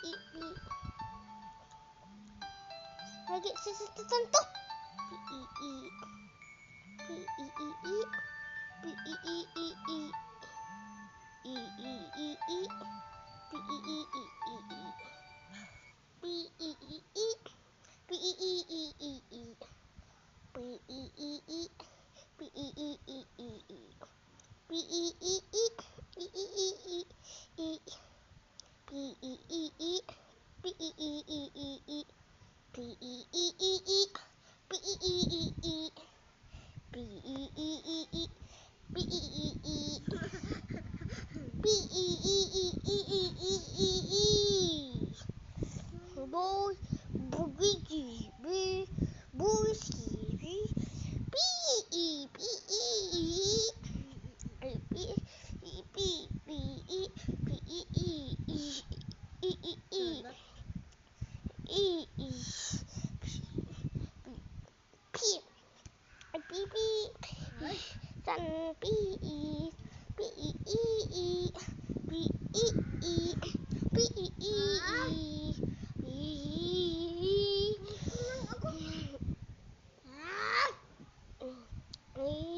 Lagi sesatan tuh. Pi.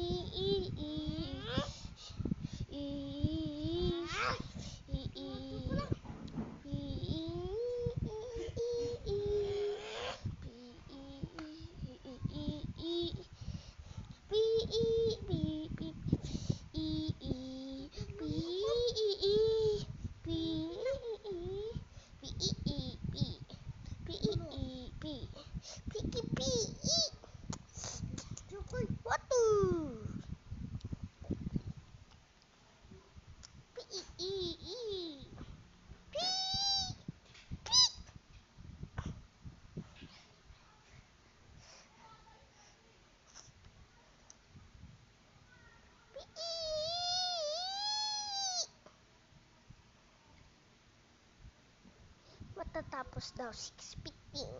Matatapos daw 6:15.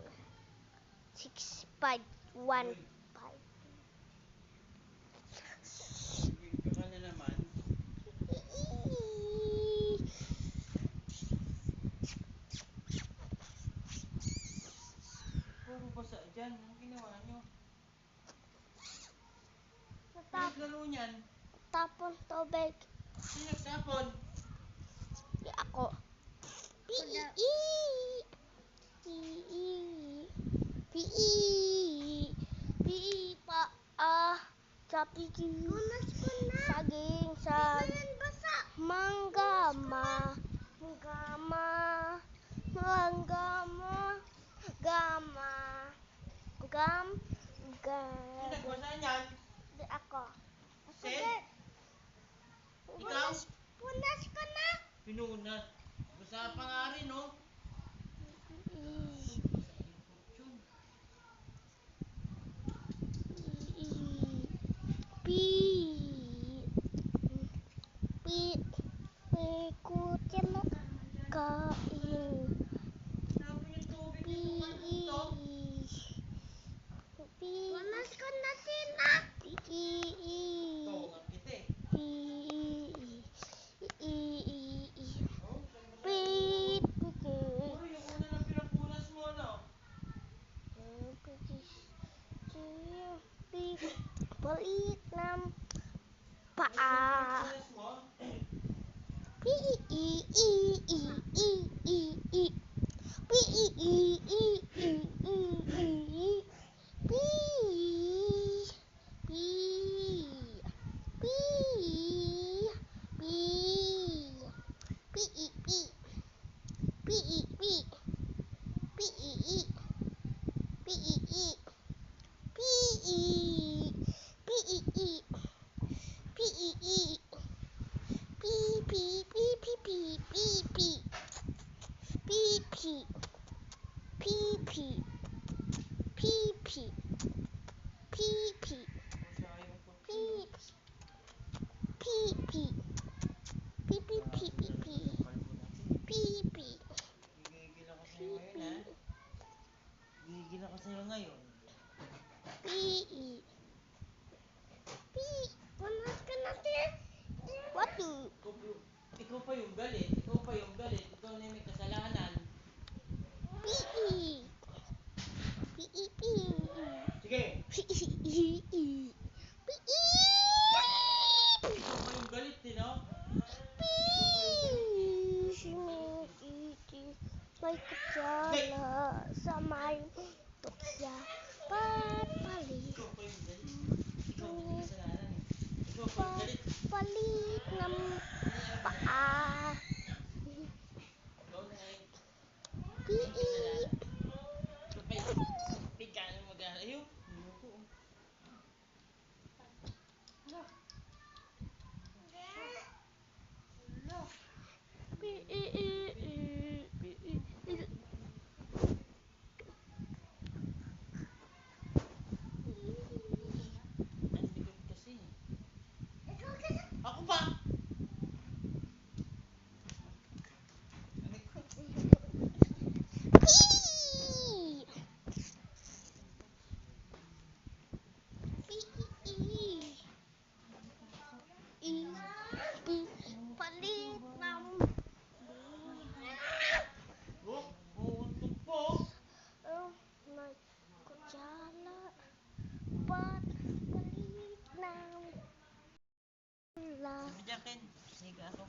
6:5:15. Ano naman? Puro basa dyan. Anong ginawa nyo? Anong laro niyan? Tapon tubig. Sino nagtapon? Di ako. Saging manggama Sino nagbasa niyan? Di ako. Sid? Ikaw? Punas ko na. Pinunas. Basa pa nga rin, no? Ikutin mo kain. Sabi yung tubig dito ka dito. Punas ko na sila. Tongan kita eh. Oh, saan ba sa... Puro yung una na pinapunas mo, ano? Balik ng Ano paa. pinapunas mo? Sayang po. Gigigil ako sa'yo ngayon, ha? Gigigil ako sa'yo ngayon. Punas ka natin. What? Ikaw pa yung galit. Ikaw pa yung galit. Ikaw na yung may kasalanan. may kutsara sa may tukya. Papalit ng paa. Piip. Ako ba? Palit ng Uuntok po. may kutsara. Papalit ng pula. Jacket, higa ako.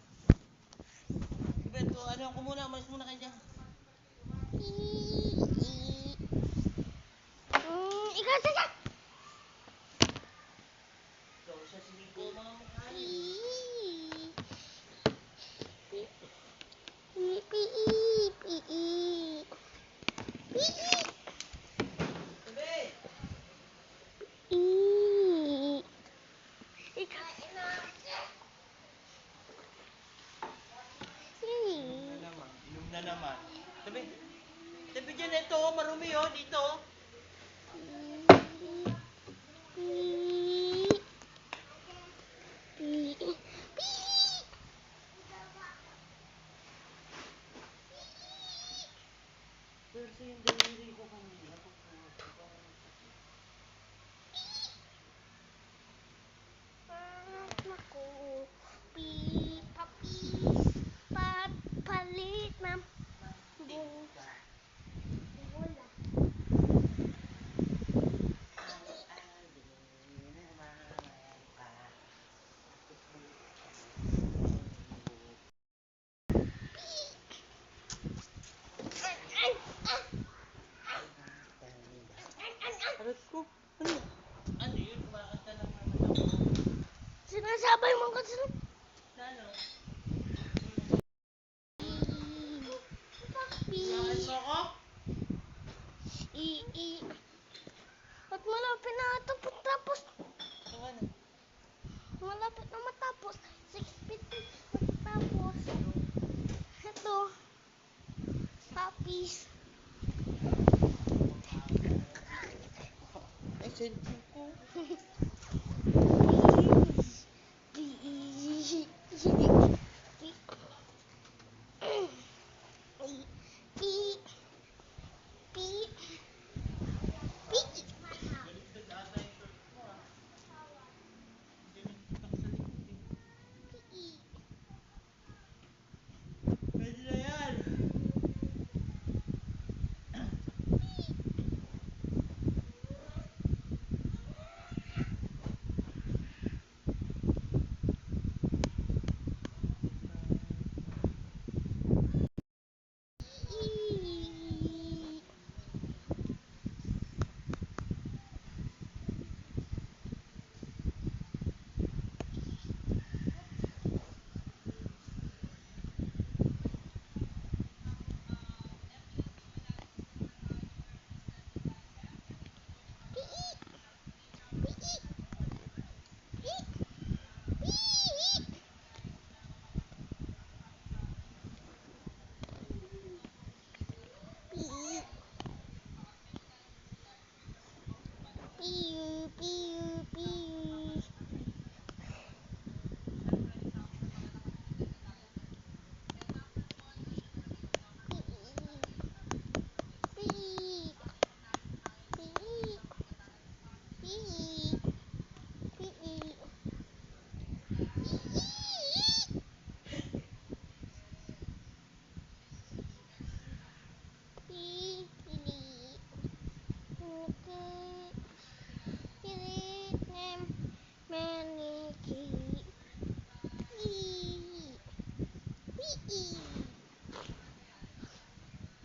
Beto, ano ko muna, umalis muna kayo dyan. Ikaw sa Ikaw sa silipo mga mukha. Sabi! Inom na naman. Sabi! Sabi dyan, ito, marumi oh, dito. Pero sa yung daliri ko kanina. Papalit ng bola. Arat ko. Ano? Ano yun? Kumakanta lang naman ako. Sinasabay mo kasi Na ano? papi. Kumakanta mo ako? At malapit na tapos. Ito ano? Malapit na matapos. 6:50 matapos. Ito. Puppies. Ay, cellphone ko. Baliktad ata yung shirt mo ah. Ganun tutak sa likod eh. Pwede na yan.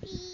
Pit.